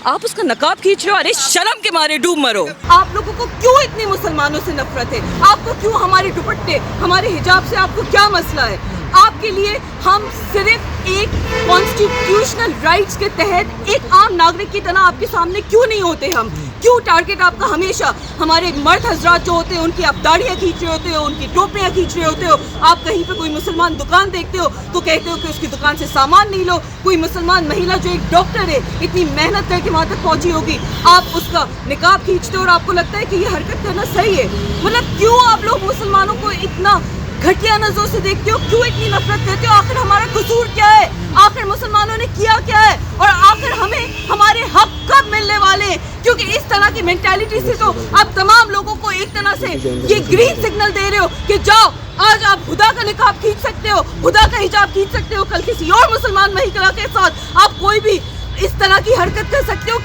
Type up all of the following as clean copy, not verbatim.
आप उसका नकाब खींच रहे हो, अरे शर्म के मारे डूब मरो। आप लोगों को क्यों इतनी मुसलमानों से नफरत है? आपको क्यों हमारे दुपट्टे, हमारे हिजाब से आपको क्या मसला है? आपके लिए हम सिर्फ एक कॉन्स्टिट्यूशनल राइट्स के तहत एक आम नागरिक की तरह आपके सामने क्यों नहीं होते? हम क्यों टारगेट आपका हमेशा हमारे मर्द हजरात जो होते हैं उनकी आप दाढ़ियाँ खींच रहे होते हो, उनकी टोपियाँ खींच रहे होते हो। आप कहीं पे कोई मुसलमान दुकान देखते हो तो कहते हो कि उसकी दुकान से सामान नहीं लो। कोई मुसलमान महिला जो एक डॉक्टर है, इतनी मेहनत करके वहाँ तक पहुँची होगी, आप उसका निकाब खींचते हो और आपको लगता है कि ये हरकत करना सही है। मतलब क्यों आप लोग मुसलमानों को इतना घटिया नजरों से देखते हो? क्यों इतनी नफरत करते हो? आखिर हमारा कसूर क्या है? आखिर मुसलमानों ने किया क्या है? और आखिर हमें हमारे हक कब मिलने वाले हैं? क्योंकि इस तरह की मेंटालिटी से तो आप तमाम लोगों को एक तरह से ये ग्रीन सिग्नल दे रहे हो कि जाओ, आज आप खुदा का निकाब खींच सकते हो, खुदा का हिजाब खींच सकते हो, कल किसी और मुसलमान महिला के साथ आप कोई भी इस तरह की हरकत कर सकते हो।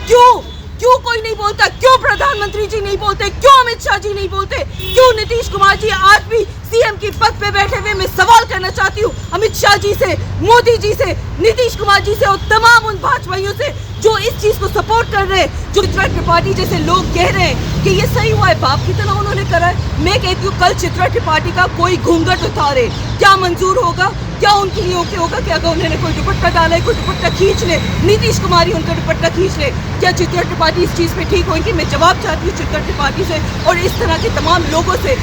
क्यों कोई नहीं बोलता? क्यों प्रधानमंत्री जी नहीं बोलते? क्यों अमित शाह जी नहीं बोलते? क्यों नीतीश कुमार जी आज भी सीएम की पद पे बैठे हुए? मैं सवाल करना चाहती हूँ अमित शाह जी से, मोदी जी से, नीतीश कुमार जी से और तमाम उन भाजपाइयों से जो इस चीज को सपोर्ट कर रहे हैं, जो चित्रा त्रिपाठी जैसे लोग कह रहे हैं कि ये सही हुआ है, बाप की तरह उन्होंने करा है। मैं कहती हूँ कल चित्रा त्रिपाठी का कोई घूंघट उतारे, क्या मंजूर होगा? क्या उनके लिए ओके होगा कि अगर उन्होंने कोई दुपट्टा डाला है, कोई दुपट्टा खींच ले, नीतीश कुमार ही उनका दुपट्टा खींच ले, क्या चित्रा त्रिपाठी इस चीज़ पे ठीक होंगी? मैं जवाब चाहती हूँ चित्रा त्रिपाठी से और इस तरह के तमाम लोगों से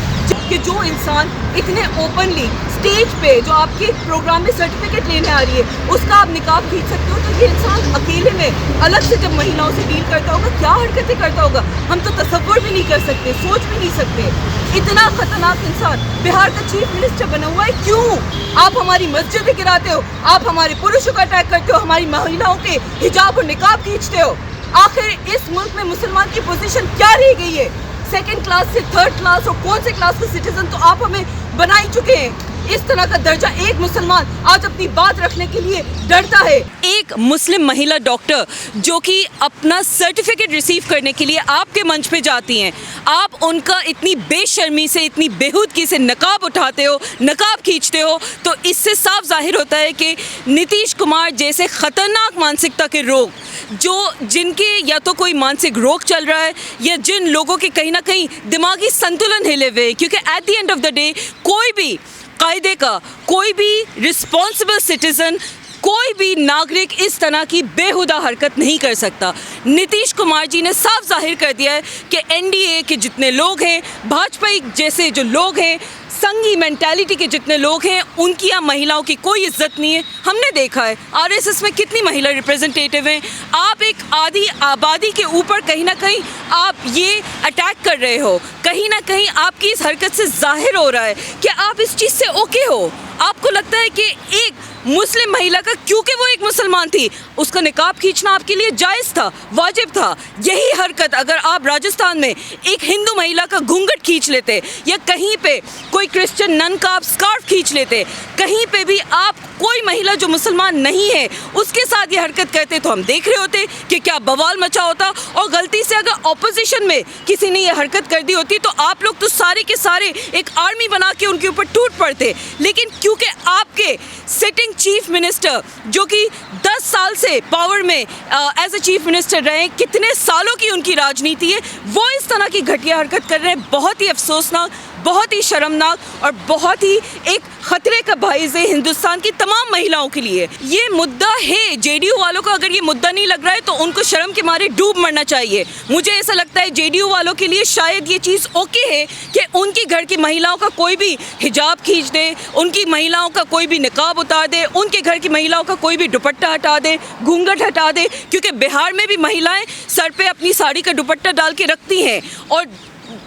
कि जो इंसान इतने ओपनली स्टेज पे जो आपके प्रोग्राम में सर्टिफिकेट लेने आ रही है उसका आप निकाब खींच सकते हो, तो ये इंसान अकेले में अलग से जब महिलाओं से डील करता होगा क्या हरकतें करता होगा, हम तो तसव्वुर भी नहीं कर सकते, सोच भी नहीं सकते। इतना खतरनाक इंसान बिहार का चीफ मिनिस्टर बना हुआ है। क्यों आप हमारी मस्जिदें गिराते हो? आप हमारे पुरुषों का अटैक करते हो, हमारी महिलाओं के हिजाब और निकाब खींचते हो। आखिर इस मुल्क में मुसलमान की पोजीशन क्या रह गई है? सेकंड क्लास से थर्ड क्लास और कौन से क्लास के सिटीजन तो आप हमें बना ही चुके हैं। इस तरह का दर्जा एक मुसलमान आज अपनी बात रखने के लिए डरता है। एक मुस्लिम महिला डॉक्टर जो कि अपना सर्टिफिकेट रिसीव करने के लिए आपके मंच पे जाती हैं, आप उनका इतनी बेशर्मी से, इतनी बेहूदगी से नकाब उठाते हो, नकाब खींचते हो, तो इससे साफ जाहिर होता है कि नीतीश कुमार जैसे खतरनाक मानसिकता के रोग, जिनके या तो कोई मानसिक रोग चल रहा है या जिन लोगों के कहीं ना कहीं दिमागी संतुलन हिले हुए हैं, क्योंकि at the end of the day कोई भी कायदे का, कोई भी रिस्पॉन्सिबल सिटीजन, कोई भी नागरिक इस तरह की बेहुदा हरकत नहीं कर सकता। नीतीश कुमार जी ने साफ जाहिर कर दिया है कि एनडीए के जितने लोग हैं, भाजपा जैसे जो लोग हैं, संघी मेंटालिटी के जितने लोग हैं, उनकी या महिलाओं की कोई इज्जत नहीं है। हमने देखा है आरएसएस में कितनी महिला रिप्रेजेंटेटिव हैं। आप एक आधी आबादी के ऊपर कहीं ना कहीं आप ये अटैक कर रहे हो, कहीं ना कहीं आपकी इस हरकत से जाहिर हो रहा है कि आप इस चीज़ से ओके हो। आपको लगता है कि एक मुस्लिम महिला का, क्योंकि वो एक मुसलमान थी, उसका निकाब खींचना आपके लिए जायज़ था, वाजिब था। यही हरकत अगर आप राजस्थान में एक हिंदू महिला का घूंघट खींच लेते या कहीं पे कोई क्रिश्चियन नन का आप स्कार्फ खींच लेते, कहीं पे भी आप कोई महिला जो मुसलमान नहीं है उसके साथ ये हरकत करते, तो हम देख रहे होते कि क्या बवाल मचा होता। और गलती से अगर ऑपोजिशन में किसी ने ये हरकत कर दी होती तो आप लोग तो सारे के सारे एक आर्मी बना के उनके ऊपर टूट पड़ते। लेकिन क्योंकि आपके सिटिंग चीफ मिनिस्टर जो कि 10 साल से पावर में एज ए चीफ मिनिस्टर रहे, कितने सालों की उनकी राजनीति है, वो इस तरह की घटिया हरकत कर रहे हैं, बहुत ही अफसोसनाक, बहुत ही शर्मनाक और बहुत ही एक खतरे का बाइस है हिंदुस्तान की तमाम महिलाओं के लिए। ये मुद्दा है, जेडीयू वालों को अगर ये मुद्दा नहीं लग रहा है तो उनको शर्म के मारे डूब मरना चाहिए। मुझे ऐसा लगता है जेडीयू वालों के लिए शायद ये चीज़ ओके है कि उनकी घर की महिलाओं का कोई भी हिजाब खींच दे, उनकी महिलाओं का कोई भी निकाब उतार दे, उनके घर की महिलाओं का कोई भी दुपट्टा हटा दे, घूंघट हटा दे, क्योंकि बिहार में भी महिलाएं सर पे अपनी साड़ी का दुपट्टा डाल के रखती हैं। और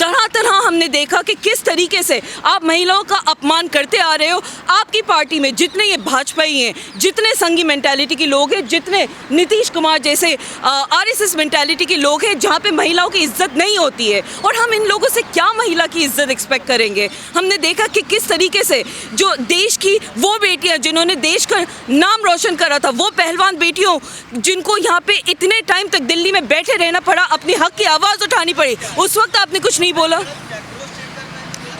तरह तरह हमने देखा कि किस तरीके से आप महिलाओं का अपमान करते आ रहे हो। आपकी पार्टी में जितने ये भाजपाई हैं, जितने संघी मेंटालिटी के लोग हैं, जितने नीतीश कुमार जैसे आरएसएस मेंटालिटी के लोग हैं, जहाँ पे महिलाओं की इज्जत नहीं होती है, और हम इन लोगों से क्या महिला की इज्जत एक्सपेक्ट करेंगे। हमने देखा कि किस तरीके से जो देश की वो बेटियाँ जिन्होंने देश का नाम रोशन करा था, वो पहलवान बेटियों जिनको यहाँ पे इतने टाइम तक दिल्ली में बैठे रहना पड़ा, अपने हक की आवाज़ उठानी पड़ी, उस वक्त आपने कुछ नहीं बोला।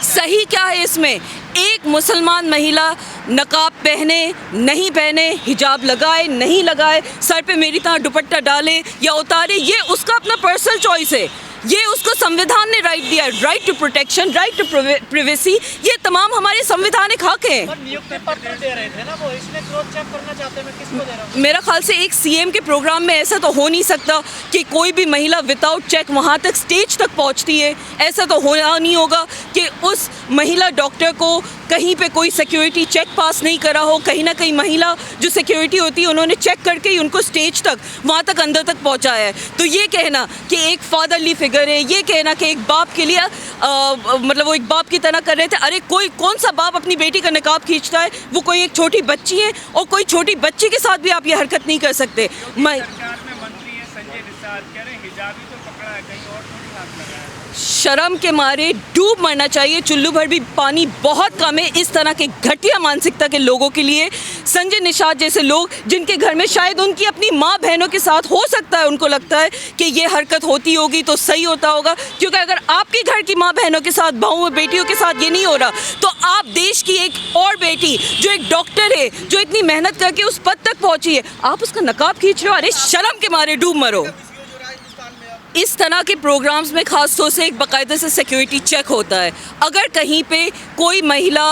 सही क्या है इसमें? एक मुसलमान महिला नकाब पहने नहीं पहने, हिजाब लगाए नहीं लगाए, सर पे मेरी तरह दुपट्टा डाले या उतारे, ये उसका अपना पर्सनल चॉइस है। ये उसको संविधान ने राइट दिया, right to protection, right to privacy, ये तमाम हमारे संवैधानिक हक हैं। पर नियुक्ति पत्र दे रहे थे ना वो, इसमें क्रॉस चेक करना चाहते हैं, मैं किसको दे रहा हूँ? मेरा ख्याल से एक सीएम के प्रोग्राम में ऐसा तो हो नहीं सकता कि कोई भी महिला विदाउट चेक वहाँ तक स्टेज तक पहुँचती है। ऐसा तो होना नहीं होगा कि उस महिला डॉक्टर को कहीं पे कोई सिक्योरिटी चेक पास नहीं करा हो। कहीं ना कहीं महिला जो सिक्योरिटी होती है उन्होंने चेक करके ही उनको स्टेज तक, वहाँ तक अंदर तक पहुँचाया है। तो ये कहना कि एक फादरली फिगर है, ये कहना कि एक बाप के लिए मतलब वो एक बाप की तरह कर रहे थे, अरे कोई कौन सा बाप अपनी बेटी का निकाब खींचता है? वो कोई एक छोटी बच्ची है, और कोई छोटी बच्ची के साथ भी आप ये हरकत नहीं कर सकते। सरकार में मंत्री है संजय निषाद, कह रहे हैं हिजाबी तो पकड़ा है, कहीं और थोड़ी हाथ लगा है। शर्म के मारे डूब मरना चाहिए, चुल्लू भर भी पानी बहुत कम है इस तरह के घटिया मानसिकता के लोगों के लिए। संजय निषाद जैसे लोग जिनके घर में शायद उनकी अपनी माँ बहनों के साथ हो सकता है, उनको लगता है कि ये हरकत होती होगी तो सही होता होगा, क्योंकि अगर आपके घर की माँ बहनों के साथ, बहुओं बेटियों के साथ ये नहीं हो रहा, तो आप देश की एक और बेटी जो एक डॉक्टर है, जो इतनी मेहनत करके उस पद तक पहुँची है, आप उसका नकाब खींच रहे हो? अरे शर्म के मारे डूब मरो। इस तरह के प्रोग्राम्स में ख़ास तौर से एक बाकायदा से सिक्योरिटी चेक होता है। अगर कहीं पे कोई महिला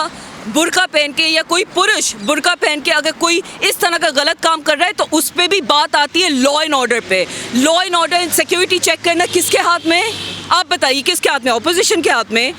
बुर्का पहन के या कोई पुरुष बुर्का पहन के अगर कोई इस तरह का गलत काम कर रहा है तो उस पर भी बात आती है लॉ एंड ऑर्डर पे। Law and order security check करना किसके हाथ में है? आप बताइए किसके हाथ में? ऑपोजिशन के हाथ में,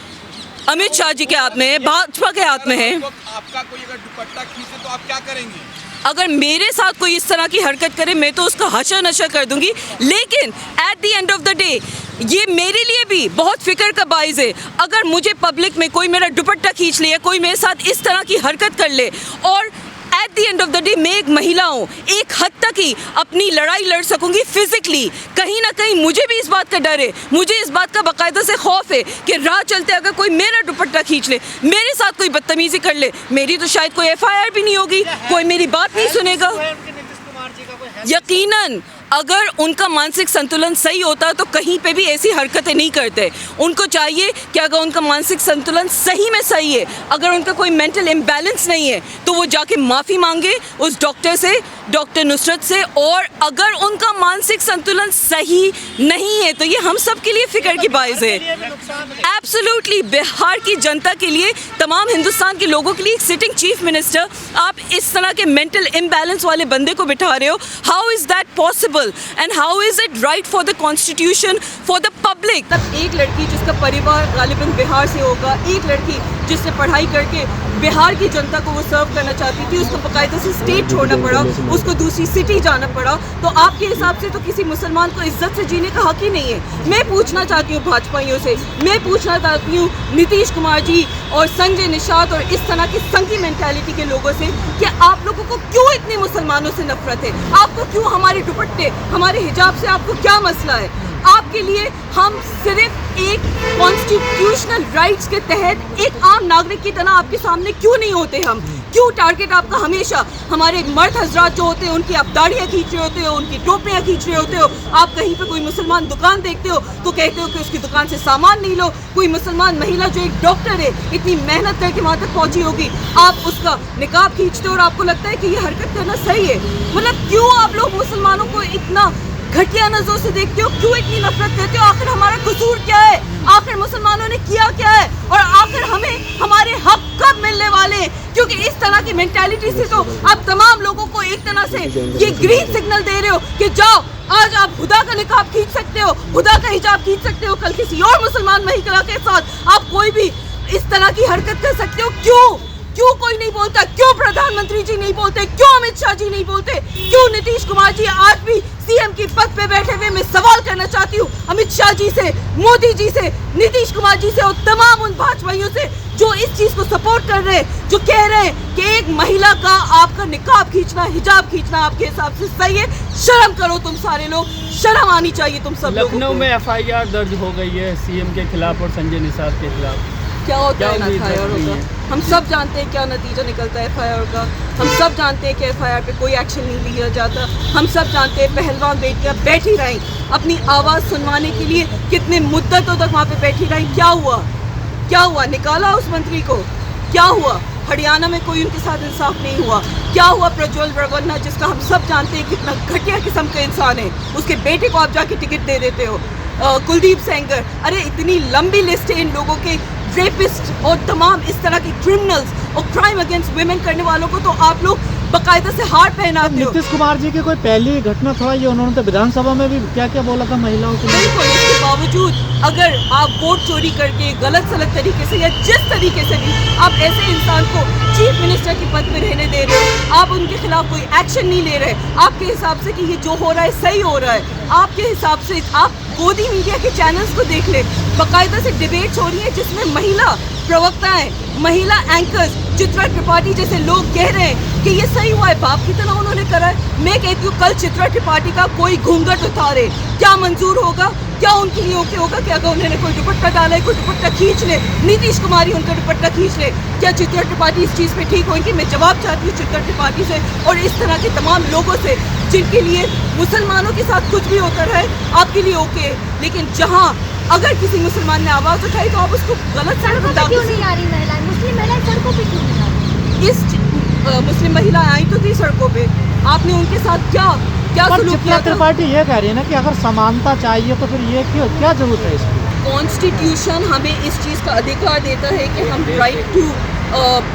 अमित शाह जी के हाथ में है, भाजपा के हाथ में है। आपका कोई अगर दुपट्टा खींचे तो आप क्या करेंगे? अगर मेरे साथ कोई इस तरह की हरकत करे मैं तो उसका हशर नशर कर दूंगी, लेकिन at the end of the day ये मेरे लिए भी बहुत फिक्र का बाइस है। अगर मुझे पब्लिक में कोई मेरा दुपट्टा खींच ले या कोई मेरे साथ इस तरह की हरकत कर ले, और at the end of the day मैं एक महिला हूँ, एक हद तक ही अपनी लड़ाई लड़ सकूंगी फिजिकली, कहीं ना कहीं मुझे भी इस बात का डर है, मुझे इस बात का बाकायदा से खौफ है कि राह चलते अगर कोई मेरा दुपट्टा खींच ले, मेरे साथ कोई बदतमीजी कर ले, मेरी तो शायद कोई FIR भी नहीं होगी, कोई मेरी बात नहीं सुनेगा। यकीनन अगर उनका मानसिक संतुलन सही होता है तो कहीं पे भी ऐसी हरकतें नहीं करते। उनको चाहिए कि अगर उनका मानसिक संतुलन सही में सही है, अगर उनका कोई मेंटल इम्बैलेंस नहीं है, तो वो जाके माफ़ी मांगे उस डॉक्टर से, डॉक्टर नुसरत से। और अगर उनका मानसिक संतुलन सही नहीं है तो ये हम सब के लिए फिक्र की बाइस है। एब्सोल्युटली बिहार की जनता के लिए, तमाम हिंदुस्तान के लोगों के लिए एक सिटिंग चीफ मिनिस्टर आप इस तरह के मेंटल इम्बैलेंस वाले बंदे को बिठा रहे हो। How is that possible and how is it right for the constitution, for the public? तब एक लड़की जिसका परिवार गालिबन बिहार से होगा, एक लड़की जिसने पढ़ाई करके बिहार की जनता को वो सर्व करना चाहती थी, उसको बाकायदा से स्टेट छोड़ना पड़ा, उसको दूसरी सिटी जाना पड़ा, तो आपके हिसाब से तो किसी मुसलमान को इज्जत से जीने का हक ही नहीं है। मैं पूछना चाहती हूँ भाजपाइयों से, मैं पूछना चाहती हूँ नीतीश कुमार जी और संजय निषाद और इस तरह की संघी मेंटालिटी के लोगों से कि आप लोगों को क्यों इतनी मुसलमानों से नफरत है? आपको क्यों हमारे दुपट्टे, हमारे हिजाब से आपको क्या मसला है? आपके लिए हम सिर्फ एक कॉन्स्टिट्यूशनल राइट्स के तहत एक आम नागरिक की तरह आपके सामने क्यों नहीं होते? हम क्यों टारगेट आपका हमेशा हमारे मर्द हजरात जो होते हैं उनकी आप दाढ़ियाँ खींच रहे होते हो, उनकी टोपियाँ खींच रहे होते हो। आप कहीं पे कोई मुसलमान दुकान देखते हो तो कहते हो कि उसकी दुकान से सामान नहीं लो। कोई मुसलमान महिला जो एक डॉक्टर है, इतनी मेहनत करके वहाँ तक पहुँची होगी, आप उसका निकाब खींचते हो और आपको लगता है कि ये हरकत करना सही है। मतलब क्यों आप लोग मुसलमानों को इतना घटिया नजरों से देखते हो? क्यों इतनी नफरत करते हो? आखिर हमारा कसूर क्या है? आखिर मुसलमानों ने किया क्या है? और आखिर हमें हमारे हक कब मिलने वाले हैं? क्योंकि इस तरह की मेंटालिटी से तो आप तमाम लोगों को एक तरह से ये ग्रीन सिग्नल दे रहे हो कि जाओ, आज आप खुदा का निकाब खींच सकते हो, खुदा का हिजाब खींच सकते हो, कल किसी और मुसलमान महिला के साथ आप कोई भी इस तरह की हरकत कर सकते हो। क्यों कोई नहीं बोलता? क्यों प्रधानमंत्री जी नहीं बोलते? क्यों अमित शाह जी नहीं बोलते? क्यों नीतीश कुमार जी आज भी सीएम की पद पे बैठे हुए? मैं सवाल करना चाहती हूँ अमित शाह जी से, मोदी जी से, नीतीश कुमार जी से और तमाम उन भाजपाइयों से जो इस चीज को सपोर्ट कर रहे हैं, जो कह रहे हैं कि एक महिला का आपका निकाब खींचना, हिजाब खींचना आपके हिसाब से सही है। शर्म करो तुम सारे लोग, शर्म आनी चाहिए तुम सब लोगों को। लखनऊ में FIR दर्ज हो गई है सीएम के खिलाफ और संजय निषाद के खिलाफ। क्या होता है FIR होगा? हम सब जानते हैं क्या नतीजा निकलता है FIR का। हम सब जानते हैं कि FIR पे कोई एक्शन नहीं लिया जाता। हम सब जानते हैं पहलवान बेटियां बैठी रहीं अपनी आवाज़ सुनवाने के लिए, कितने मुद्दतों तक वहाँ पे बैठी रहीं। क्या हुआ? निकाला उस मंत्री को? क्या हुआ? हरियाणा में कोई उनके साथ इंसाफ नहीं हुआ। क्या हुआ प्रज्वल रेवन्ना, जिसका हम सब जानते हैं कितना घटिया किस्म का इंसान है, उसके बेटे को आप जाके टिकट दे देते हो। कुलदीप सेंगर, अरे इतनी लंबी लिस्ट है इन लोगों के, रेपिस्ट और तमाम इस तरह के क्रिमिनल्स और क्राइम अगेंस्ट वुमेन करने वालों को तो आप लोग बाकायदा से हार पहनाते हो। नीतीश कुमार जी की कोई पहली घटना थोड़ा ये, उन्होंने तो विधानसभा में भी क्या क्या बोला था महिलाओं के लिए। बिल्कुल, इसके बावजूद अगर आप वोट चोरी करके गलत सलत तरीके से या जिस तरीके से भी आप ऐसे इंसान को चीफ मिनिस्टर के पद में रहने दे रहे हो, आप उनके खिलाफ कोई एक्शन नहीं ले रहे, आपके हिसाब से कि ये जो हो रहा है सही हो रहा है, आपके हिसाब से आप गोदी मीडिया के चैनल्स को देख ले, बाकायदा से डिबेट्स हो रही है जिसमें महिला प्रवक्ताएं, महिला एंकर्स, चित्रा त्रिपाठी जैसे लोग कह रहे हैं कि ये सही हुआ है, बाप की तरह उन्होंने करा है। मैं कहती हूँ कल चित्रा त्रिपाठी का कोई घूंघट उतारे, क्या मंजूर होगा? क्या उनके लिए ओके होगा कि अगर उन्होंने कोई दुपट्टा डाला है, कोई दुपट्टा खींच ले, नीतीश कुमार ही उनका दुपट्टा खींच ले, क्या चित्रा त्रिपाठी इस चीज़ पे ठीक होंगी? मैं जवाब चाहती हूँ चित्रा त्रिपाठी से और इस तरह के तमाम लोगों से जिनके लिए मुसलमानों के साथ कुछ भी होता रहे आपके लिए ओके, लेकिन जहाँ अगर किसी मुसलमान ने आवाज़ उठाई तो आप उसको गलत सड़कों पे क्यों नहीं आ रही महिलाएं? मुस्लिम महिलाएं सड़कों पे क्यों नहीं आ रही? इस मुस्लिम महिला आई तो थी सड़कों पे, आपने उनके साथ क्या सलूक किया? त्रिपाठी ये कह रही है ना कि अगर समानता चाहिए तो फिर ये क्यों, क्या जरूरत है इसकी? कॉन्स्टिट्यूशन हमें इस चीज़ का अधिकार देता है कि हम right to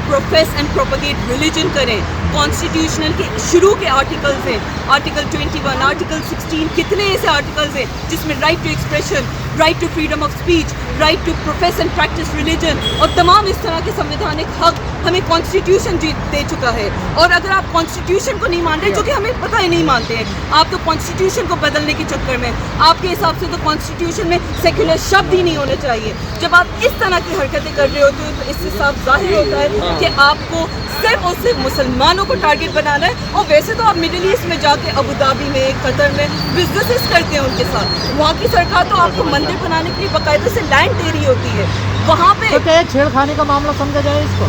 profess and propagate religion करें। कॉन्स्टिट्यूशनल के शुरू के आर्टिकल्स हैं, आर्टिकल 21, आर्टिकल 16, कितने ऐसे आर्टिकल्स हैं जिसमें right to expression, right to freedom of speech, right to profess and practice religion और तमाम इस तरह के संवैधानिक हक हमें कॉन्स्टिट्यूशन दे चुका है। और अगर आप कॉन्स्टिट्यूशन को नहीं मान रहे, जो कि हमें पता ही नहीं मानते हैं, आप तो कॉन्स्टिट्यूशन को बदलने के चक्कर में, आपके हिसाब से तो कॉन्स्टिट्यूशन में सेक्युलर शब्द ही नहीं होने चाहिए। जब आप इस तरह की हरकतें कर रहे होते हो तो इससे साफ जाहिर होता है कि आपको सिर्फ और सिर्फ मुसलमानों को टारगेट बनाना है। और वैसे तो आप मिडिल ईस्ट में जाके अबू धाबी में, कतर में बिजनेसेस करते हैं उनके साथ, वहाँ की सरकार तो आपको मंदिर बनाने के लिए बाकायदा से लैंड दे रही होती है। वहाँ पे तो क्या छेड़खानी का मामला समझा जाए इसको?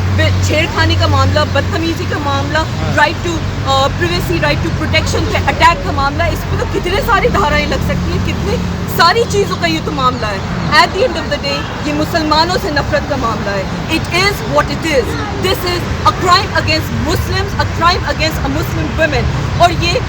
छेड़खानी का मामला, बदतमीजी का मामला, right to privacy, right to protection पे अटैक का मामला, इस पर तो कितने सारी धाराएं लग सकती हैं, कितनी सारी चीज़ों का ये तो मामला है। At the end of the day ये मुसलमानों से नफरत का मामला है। It is what it is. This is a crime against Muslims, a crime against a Muslim women. और ये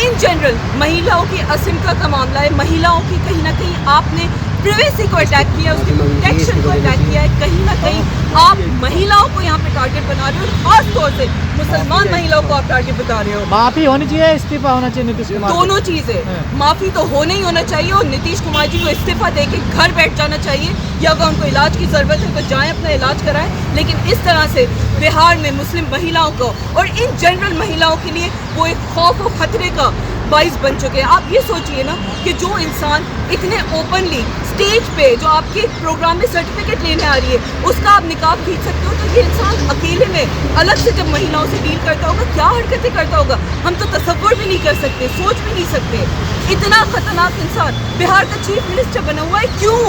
इन जनरल महिलाओं की असमता का मामला है। महिलाओं की कहीं ना कहीं आपने प्रिवेसी को अटैक किया, उसकी प्रोटेक्शन को अटैक किया है। कहीं ना कहीं आप महिलाओं को यहाँ पे टारगेट बना रहे हो, खास तौर से मुसलमान महिलाओं को आप टारगेट बता रहे हो। माफी होनी चाहिए, इस्तीफा होना चाहिए नीतीश कुमार? दोनों चीज़ें, माफ़ी तो होना ही होना चाहिए और नीतीश कुमार जी को इस्तीफा दे के घर बैठ जाना चाहिए, या अगर उनको इलाज की ज़रूरत है तो जाएँ अपना इलाज कराएं। लेकिन इस तरह से बिहार में मुस्लिम महिलाओं को और इन जनरल महिलाओं के लिए वो एक खौफ और ख़तरे का बाइस बन चुके हैं। आप ये सोचिए ना कि जो इंसान इतने ओपनली स्टेज पे जो आपके प्रोग्राम में सर्टिफिकेट लेने आ रही है उसका आप निकाब खींच सकते हो, तो ये इंसान अकेले में अलग से जब महिलाओं से डील करता होगा क्या हरकतें करता होगा, हम तो तसव्वुर भी नहीं कर सकते, सोच भी नहीं सकते। इतना खतरनाक इंसान बिहार का चीफ मिनिस्टर बना हुआ है। क्यों?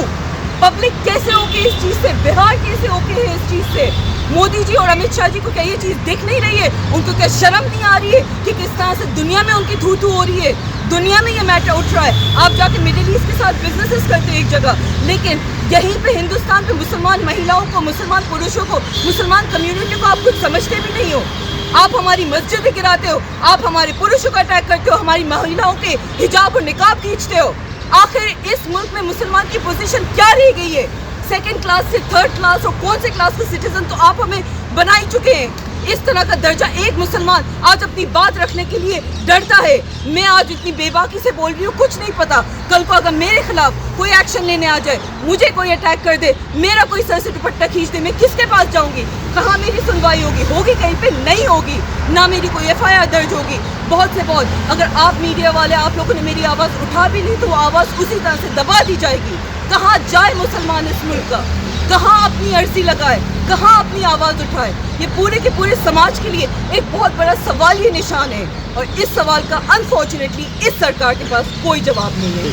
पब्लिक कैसे ओके इस चीज़ से? बिहार कैसे ओके है इस चीज़ से? मोदी जी और अमित शाह जी को क्या ये चीज़ दिख नहीं रही है? उनको क्या शर्म नहीं आ रही है कि किस तरह से दुनिया में उनकी थू थू हो रही है? दुनिया में ये मैटर उठ रहा है। आप जाके मिडिल ईस्ट के साथ बिजनेसेस करते हो एक जगह, लेकिन यहीं पे हिंदुस्तान पे मुसलमान महिलाओं को, मुसलमान पुरुषों को, मुसलमान कम्युनिटी को आप कुछ समझते भी नहीं हो। आप हमारी मस्जिदें गिराते हो, आप हमारे पुरुषों को अटैक करते हो, हमारी महिलाओं के हिजाब और निकाब खींचते हो। आखिर इस मुल्क में मुसलमान की पोजीशन क्या रह गई है? सेकंड क्लास से थर्ड क्लास और कौन से क्लास के सिटीजन तो आप हमें बना ही चुके हैं। इस तरह का दर्जा एक मुसलमान आज अपनी बात रखने के लिए डरता है। मैं आज इतनी बेबाकी से बोल रही हूँ, कुछ नहीं पता कल को अगर मेरे खिलाफ कोई एक्शन लेने आ जाए, मुझे कोई अटैक कर दे, मेरा कोई सर से दुपट्टा खींच दे, मैं किसके पास जाऊंगी? कहाँ मेरी सुनवाई होगी? होगी कहीं पे? नहीं होगी। ना मेरी कोई FIR दर्ज होगी। बहुत से बहुत अगर आप मीडिया वाले, आप लोगों ने मेरी आवाज़ उठा भी ली तो वो आवाज़ उसी तरह से दबा दी जाएगी। कहाँ जाए मुसलमान इस मुल्क का? कहाँ अपनी अर्जी लगाए? कहाँ अपनी आवाज़ उठाए? ये पूरे के पूरे समाज के लिए एक बहुत बड़ा सवाल, ये निशान है और इस सवाल का अनफॉर्चुनेटली इस सरकार के पास कोई जवाब नहीं है।